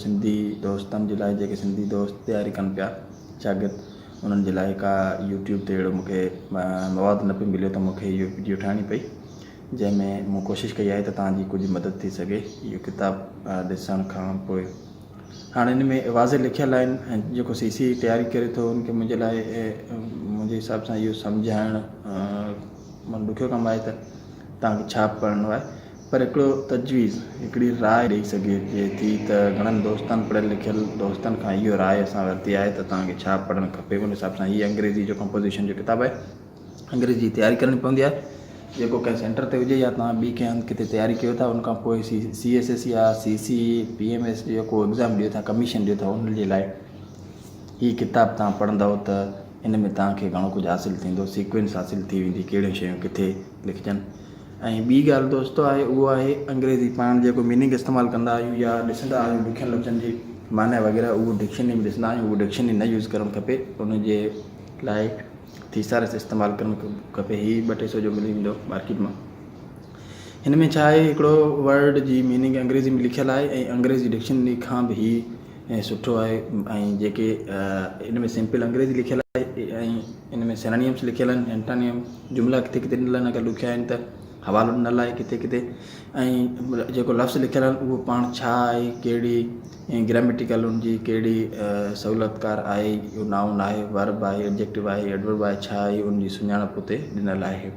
सिंधी दोस्तनि जे लाइ जेके सिंधी दोस्त तयारी कनि पिया शागिर्द, उन्हनि जे लाइ का यूट्यूब ते अहिड़ो मूंखे मवादु न पियो मिलियो त मूंखे इहो वीडियो ठाहिणी पई, जंहिंमें मूं कोशिशि कई आहे त तव्हांजी कुझु मदद थी सघे इहो किताबु ॾिसण खां पोइ। हाणे हिन में वाज़े लिखियलु आहिनि ऐं जेको CC तयारी करे थो उनखे मुंहिंजे लाइ मुंहिंजे हिसाब सां इहो सम्झाइणु ॾुखियो कमु आहे त तव्हांखे छा पढ़णो आहे, पर हिकिड़ो तजवीज़ हिकिड़ी राय ॾेई सघे थी त घणनि दोस्तनि पढ़ियल लिखियल दोस्तनि खां इहो राय असां वरिती आहे त तव्हांखे छा पढ़णु खपे। उन हिसाब सां हीअ अंग्रेज़ी जो कंपोज़िशन जो किताबु आहे, अंग्रेज़ी जी तयारी करणी पवंदी आहे, जेको कंहिं सेंटर ते हुजे या तव्हां ॿी कंहिं हंधि किथे तयारी कयो था उनखां पोइ CSS या CC PMS जो को एग्ज़ाम ॾियो था, कमीशन ॾियो था, उन जे लाइ हीअ किताबु तव्हां पढ़ंदव त इन में तव्हांखे घणो कुझु हासिलु थींदो, सीक्वेंस हासिलु थी वेंदी, कहिड़ियूं शयूं किथे लिखजनि। ऐं ॿी ॻाल्हि दोस्तो आहे उहो आहे अंग्रेज़ी पाण जेको मीनिंग इस्तेमालु कंदा आहियूं या ॾिसंदा आहियूं लिखियल लफ़्ज़नि जी माना वग़ैरह, उहो डिक्शनरी में ॾिसंदा आहियूं, उहो डिक्शनरी न यूज़ करणु खपे, उनजे लाइ थीसारस इस्तेमालु करणु खपे। हीअ 200-300 जो मिली वेंदो मार्केट मां। हिन में छा आहे, हिकिड़ो वर्ड जी मीनिंग अंग्रेज़ी में लिखियलु आहे ऐं अंग्रेज़ी डिक्शनरी खां बि हीअ सुठो आहे। ऐं जेके इन में सिंपल अंग्रेज़ी लिखियलु आहे ऐं इन में सिनोनिम्स लिखियलु आहिनि, एंटोनिम, जुमिला किथे किथे ॾिनल लिखिया आहिनि त हवालो ॾिनल आहे किथे किथे, ऐं जेको लफ़्ज़ लिखियलु आहे उहो पाण छा आहे, कहिड़ी ग्रामेटिकल उनजी कहिड़ी सहूलियतकार आहे, इहो नाउन आहे, वर्ब आहे, एडजेक्टिव आहे, एडवर्ब आहे, छा आहे, उनजी सुञाणप उते ॾिनल आहे।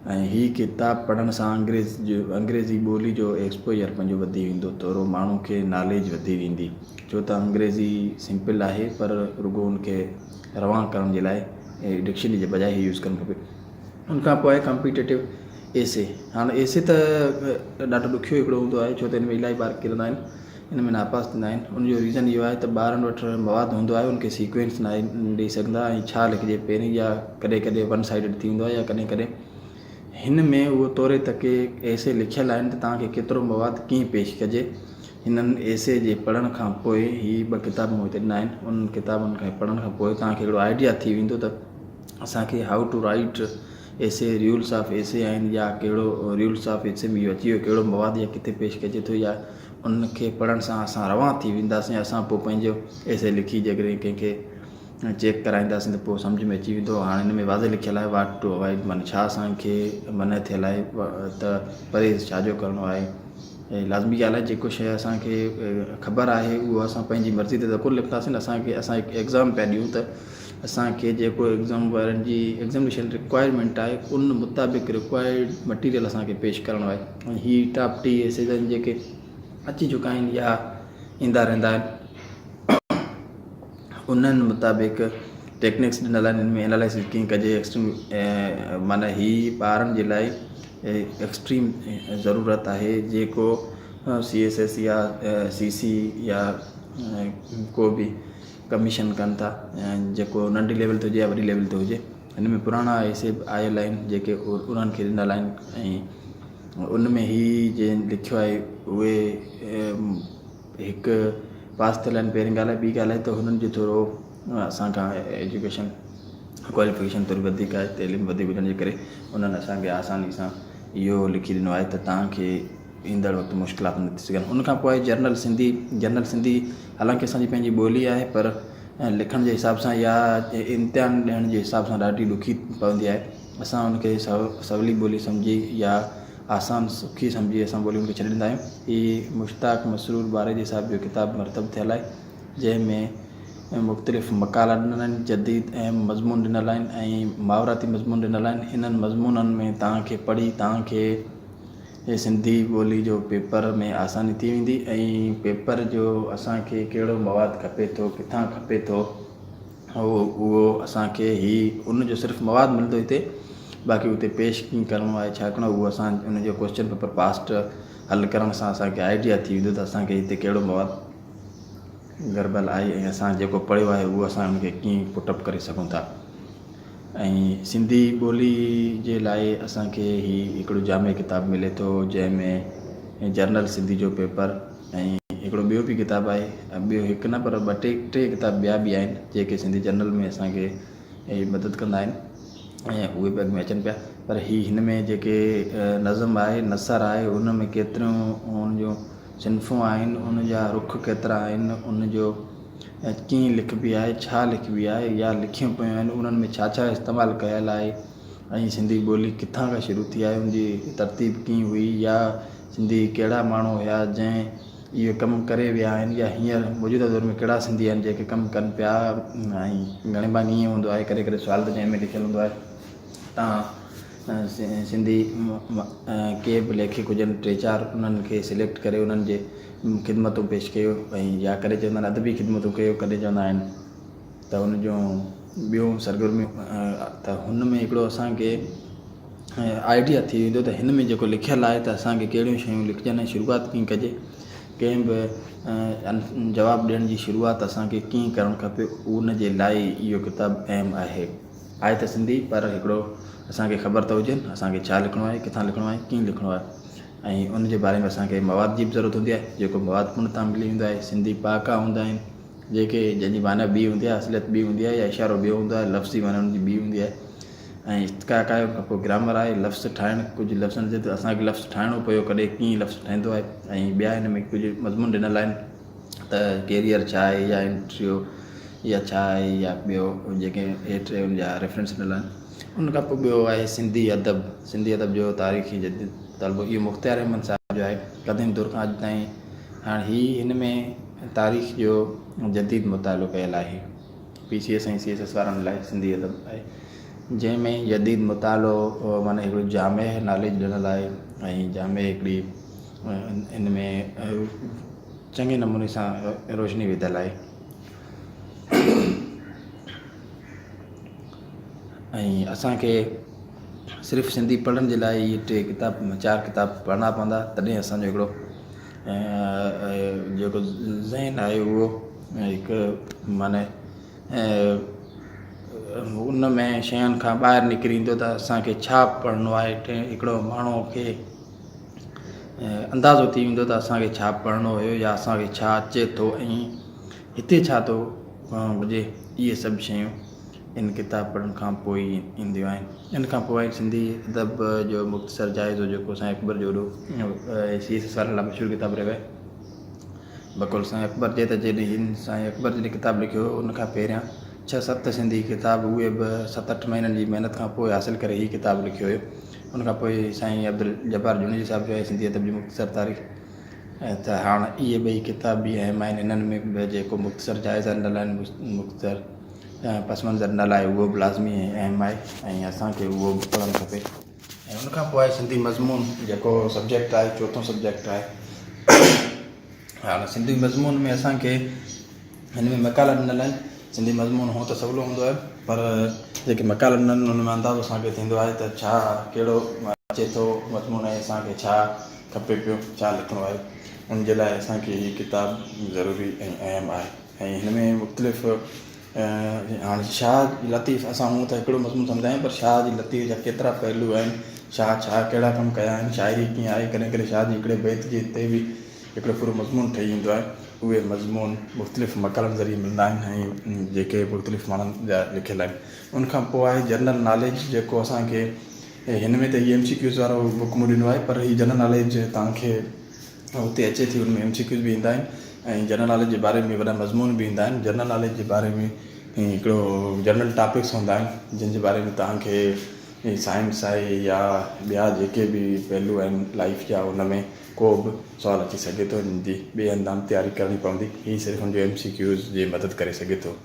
ऐं हीअ किताबु पढ़ण सां अंग्रेज़ी ॿोली जो एक्सपोजर पंहिंजो वधी वेंदो, थोरो माण्हू खे नॉलेज वधी वेंदी, छो त अंग्रेज़ी सिंपल आहे पर रुॻो उनखे रवां करण जे लाइ डिक्शनरी जे बजाए हीअ यूज़ करणु खपे। उनखां पोइ आहे कॉम्पिटेटिव एसे। हाणे एसे त ॾाढो ॾुखियो हिकिड़ो हूंदो आहे, छो त हिन में इलाही ॿार किरंदा आहिनि, हिन में नापास थींदा आहिनि। उनजो रीज़न इहो आहे त ॿारनि वटि मवादु हूंदो आहे, उनखे सीक्वेंस न ॾेई सघंदा ऐं छा लिखिजे पहिरीं, या कॾहिं कॾहिं वन साइडेड थी वेंदो आहे या कॾहिं कॾहिं। हिन में उहो तौरे तके एसे लिखियलु आहिनि त तव्हांखे केतिरो मवादु कीअं पेश कजे। हिननि एसे जे पढ़ण खां पोइ हीअ 2 किताब मूं हिते ॾिना आहिनि, उन किताबनि खे पढ़ण खां पोइ तव्हांखे हिकिड़ो आइडिया थी वेंदो त असांखे how to write essay, rules of essay आहिनि या कहिड़ो रूल्स ऑफ एसे में इहो अची वियो, कहिड़ो मवादु या किथे पेश कजे थो, या उनखे पढ़ण सां असां रवां थी वेंदासीं, असां पोइ पंहिंजो एसे लिखी जेकॾहिं कंहिंखे चेक कराईंदासीं त पोइ सम्झ में अची वेंदो। हाणे हिन में वाज़े लिखियलु आहे वाट टू अवॉइड, माना छा असांखे मन थियल आहे त परहेज़ छाजो करिणो आहे। ऐं लाज़मी ॻाल्हि आहे जेको शइ असांखे ख़बर आहे उहो असां पंहिंजी मर्ज़ी ते त कोन लिखंदासीं न, असां हिकु एग्ज़ाम पिया ॾियूं त असांखे जेको एग्ज़ाम वारनि जी एग्ज़ामिनेशन रिक्वायरमेंट आहे उन मुताबिक़ रिक्वायर्ड मटीरियल असांखे पेश करिणो आहे। ऐं हीअ टॉप 10 एसेज आहिनि जेके अची चुका आहिनि या ईंदा रहंदा आहिनि, उन्हनि मुताबिक़ टेक्निक्स ॾिनल आहिनि। हिन में एनालिसिस कीअं कजे, एक्सट्रीम माना हीअ ॿारनि जे लाइ एक्सट्रीम ज़रूरत आहे, जेको CSS या CC या को बि कमीशन कनि था, जेको नंढी लेवल ते हुजे या वॾी लेवल ते हुजे। हिन में पुराणा एसे आयल आहिनि जेके उन्हनि खे ॾिनल आहिनि ऐं उन में हीअ जंहिं लिखियो आहे उहे हिकु पास थियल आहिनि पहिरीं ॻाल्हि आहे। ॿी ॻाल्हि आहे त हुननि जो थोरो असांखां एजुकेशन क्वालिफिकेशन थोरी वधीक आहे, तइलीम वधीक हुजण जे करे उन्हनि असांखे आसानी सां इहो लिखी ॾिनो आहे त तव्हांखे ईंदड़ वक़्तु मुश्किलात न थी सघनि। उनखां पोइ आहे जनरल सिंधी, हालांकि असांजी पंहिंजी ॿोली आहे पर लिखण जे हिसाब सां या इम्तिहान ॾियण जे हिसाब सां ॾाढी ॾुखी पवंदी आहे। असां उनखे सवली ॿोली सम्झी या आसान सुखी सम्झी असां ॿोली उनखे छॾे ॾींदा आहियूं। हीअ मुश्ताक मसरूर बारे जे साहिब जो किताबु मरतब थियल आहे, जंहिंमें मुख़्तलिफ़ मक़ाला ॾिनल आहिनि, जदीद ऐं मज़मून ॾिनल आहिनि ऐं मावराती मज़मून ॾिनल आहिनि। इन्हनि मज़मूननि में तव्हांखे पढ़ी तव्हांखे सिंधी ॿोली जो पेपर में आसानी थी वेंदी ऐं पेपर जो असांखे कहिड़ो मवादु खपे थो, किथां खपे थो, उहो असांखे उनजो सिर्फ़ु मवादु मिलंदो हिते, बाक़ी उते पेश कीअं करिणो आहे, छा करिणो, उहो असां उनजो क्वेश्चन पेपर पास्ट हल करण सां असांखे आइडिया थी वेंदो त असांखे हिते कहिड़ो मवादु गड़बड़ आहे ऐं असां जेको पढ़ियो आहे उहो असां उनखे कीअं पुटअप करे सघूं था। ऐं सिंधी ॿोली जे लाइ असांखे हिकिड़ो जामे किताबु मिले थो, जंहिंमें जर्नल सिंधी जो पेपर ऐं हिकिड़ो ॿियो बि किताबु आहे, ॿियो हिकु न पर 2-3 किताब ॿिया बि आहिनि जेके सिंधी जर्नल में असांखे मदद कंदा आहिनि ऐं उहे बि अॻ में अचनि पिया। पर हिन में जेके नज़म आहे, नसर आहे, उन में केतिरियूं उन जूं सिन्फ़ूं आहिनि, उन जा रुख केतिरा आहिनि, उन जो कीअं लिखबी आहे, छा लिखबी आहे या लिखियूं पियूं आहिनि, उन्हनि में छा छा इस्तेमालु कयल आहे, ऐं सिंधी ॿोली किथां खां शुरू थी आहे, उनजी तरतीब कीअं हुई, या सिंधी कहिड़ा माण्हू हुया जंहिं इहो कमु करे विया आहिनि, या हींअर मौजूदा दौर में कहिड़ा सिंधी आहिनि जेके कमु कनि पिया। ऐं घणे बार ईअं हूंदो आहे करे सुवाल त जंहिंमें लिखियलु हूंदो आहे तव्हां सिंधी के बि लेखक हुजनि 3-4 उन्हनि खे सिलेक्ट करे उन्हनि जे ख़िदमतूं पेश कयो, ऐं या करे चवंदा आहिनि अदबी ख़िदमतूं कयो, कॾहिं चवंदा आहिनि त हुन जूं ॿियूं सरगर्मियूं, त हुन में हिकिड़ो असांखे आइडिया थी वेंदो त हिन में जेको लिखियलु आहे त असांखे कहिड़ियूं शयूं लिखजनि, शुरूआति कीअं कजे, कंहिं बि जवाबु ॾियण जी शुरूआति असांखे कीअं करणु खपे, उन जे लाइ इहो किताबु अहम आहे त सिंधी, पर हिकिड़ो असांखे ख़बर त हुजे असांखे छा लिखिणो आहे, किथां लिखिणो आहे, कीअं लिखिणो आहे, ऐं उन जे बारे में असांखे मवाद जी बि ज़रूरत हूंदी आहे, जेको मवाद पूर्णता मिली वेंदो आहे। सिंधी पहाका हूंदा आहिनि जेके जंहिंजी माना ॿी हूंदी आहे, असलियत ॿी हूंदी आहे, या इशारो ॿियो हूंदो आहे, लफ़्ज़ी माना हुनजी ॿी हूंदी आहे, ऐं इस्तिक़ाक़ आहे। खां पोइ ग्रामर आहे, लफ़्ज़ ठाहिणु, कुझु लफ़्ज़नि ते त असांखे लफ़्ज़ ठाहिणो पियो, कॾहिं कीअं लफ़्ज़ ठहींदो आहे, ऐं ॿिया हिन में कुझु मज़मून ॾिनल आहिनि त कैरियर छा आहे, या इंट्रियो या छा आहे, या ॿियो जेके हेठि हुनजा रेफरेंस ॾिनल आहिनि। उन खां पोइ ॿियो आहे सिंधी अदब। सिंधी अदब जो तारीख़ी जदीद तलबो इहो मुख़्तियार अहमद साहिब जो आहे, क़दीम दौर खां अॼु ताईं। हाणे हिन में तारीख़ जो जदीद मुतालो कयल आहे, PCS ऐं CSS वारनि लाइ सिंधी अदब आहे, जंहिंमें जदीद मुतालो माना हिकिड़ो जामे नॉलेज ॾिनल आहे, ऐं जामे हिकिड़ी हिन में चङे नमूने सां रोशनी विधल आहे। ऐं असांखे सिर्फ़ु सिंधी पढ़ण जे लाइ इहे 4 किताब पढ़णा पवंदा, तॾहिं असांजो हिकिड़ो जेको ज़हन आहे उहो हिकु माने उन में शयुनि खां ॿाहिरि निकिरी ईंदो त असांखे छा पढ़णो आहे। हिकिड़ो माण्हू खे अंदाज़ो थी वेंदो त असांखे छा पढ़णो हुयो, या असांखे छा अचे थो, ऐं हिते छा थो हुजे। इहे सभु शयूं इन किताब पढ़ण खां पोइ ईंदियूं आहिनि। इन खां पोइ सिंधी अदब जो मुख़्तसर जाइज़ो जेको साईं अकबर जो CSS वारनि लाइ मशहूरु किताबु रहियो आहे। बक़ौल साईं अकबर जे त जॾहिं हिन साईं अकबर जॾहिं किताबु लिखियो, उनखां पहिरियां 6-7 सिंधी किताब, उहे बि 7-8 महीननि जी महिनत खां पोइ हासिलु करे हीउ किताबु लिखियो हुयो। उनखां पोइ साईं अब्दुल जब्बार जुनेजी साहिब जो आहे सिंधी अदब जी मुख़्तसर तारीख़। त हाणे इहे ॿई किताब बि अहम आहिनि। इन्हनि में बि जेको मुख़्तसर जाइज़ा ॾिनल आहिनि, मुख़्तसर पस मंज़र ॾिनल आहे, उहो बि लाज़मी अहम आहे, ऐं असांखे उहो बि पढ़णु खपे। ऐं उनखां पोइ आहे सिंधी मज़मून, जेको सब्जेक्ट आहे, 4थों सब्जेक्ट आहे। हाणे सिंधी मज़मून में असांखे हिन में मकाला ॾिनल आहिनि। सिंधी मज़मून हो त सवलो हूंदो आहे, पर जेके मकाला ॾिनल आहिनि उन में अंदाज़ो असांखे थींदो आहे त छा कहिड़ो अचे थो मज़मून, ऐं असांखे छा खपे पियो, छा लिखिणो आहे। उन जे लाइ असांखे हीअ किताबु ज़रूरी ऐं अहम आहे। ऐं हिन में मुख़्तलिफ़ हाणे शाह लतीफ़, असां हूअं त हिकिड़ो मज़मून सम्झंदा आहियूं, पर शाह जी लतीफ़ जा केतिरा पहलू आहिनि, शाह छा कहिड़ा कमु कया आहिनि, शाइरी कीअं आहे। कॾहिं कॾहिं शाह जी हिकिड़े बैत जे हिते बि हिकिड़ो पूरो मज़मून ठही वेंदो आहे। उहे मज़मून मुख़्तलिफ़ मकालनि ज़रिए मिलंदा आहिनि, ऐं जेके मुख़्तलिफ़ माण्हुनि जा लिखियलु आहिनि। उनखां पोइ आहे जनरल नॉलेज, जेको असांखे हिन में त इहे MCQs वारो बुक मूं ॾिनो आहे, पर हीअ जनरल नॉलेज तव्हांखे हुते अचे थी। उनमें MCQs बि ईंदा आहिनि, ऐं जनरल नॉलेज जे बारे में वॾा मज़मून बि ईंदा आहिनि। जनरल नॉलेज जे बारे में हिकिड़ो जनरल टॉपिक्स हूंदा आहिनि, जिन जे बारे में तव्हांखे साइंस आहे या ॿिया जेके बि पहलू आहिनि लाइफ जा, उन में को बि सुवाल अची सघे थो, हिन जी ॿिए हंधि तयारी करणी पवंदी। हीअ सिर्फ़ु हुनजो MCQs जी मदद करे सघे थो,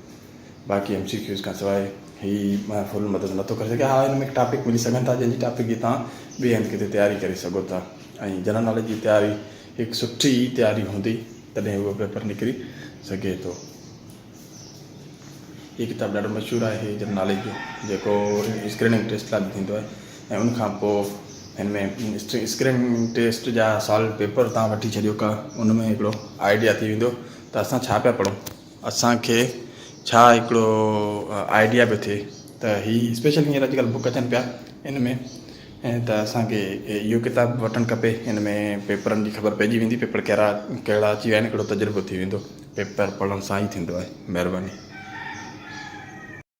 बाक़ी MCQs खां सवाइ हीअ फुल मदद नथो करे सघे। हा, हिन में टॉपिक मिली सघनि था, जंहिंजी टॉपिक जी तव्हां ॿिए हंधि किथे तयारी करे सघो था। ऐं जनरल नॉलेज जी तयारी हिकु सुठी तयारी हूंदी, तॾहिं उहो पेपर निकिरी सघे थो। हीअ किताबु ॾाढो मशहूरु आहे जनरल नॉलेज जो, जेको स्क्रीनिंग टेस्ट लाइ बि थींदो आहे। ऐं उनखां पोइ हिन में स्क्रीनिंग टेस्ट जा सॉल्व पेपर तव्हां वठी छॾियो का, उन में हिकिड़ो आइडिया थी वेंदो त असां छा पिया पढ़ूं, असांखे छा हिकिड़ो आइडिया पियो थिए। त हीअ स्पेशल हींअर अॼुकल्ह बुक अचनि पिया इन में, ऐं त असांखे इहो किताबु वठणु खपे। हिन में पेपरनि जी ख़बर पइजी वेंदी, पेपर कहिड़ा अची विया आहिनि, हिकिड़ो तजुर्बो थी वेंदो। पेपर पढ़ण सां ई थींदो आहे। महिरबानी।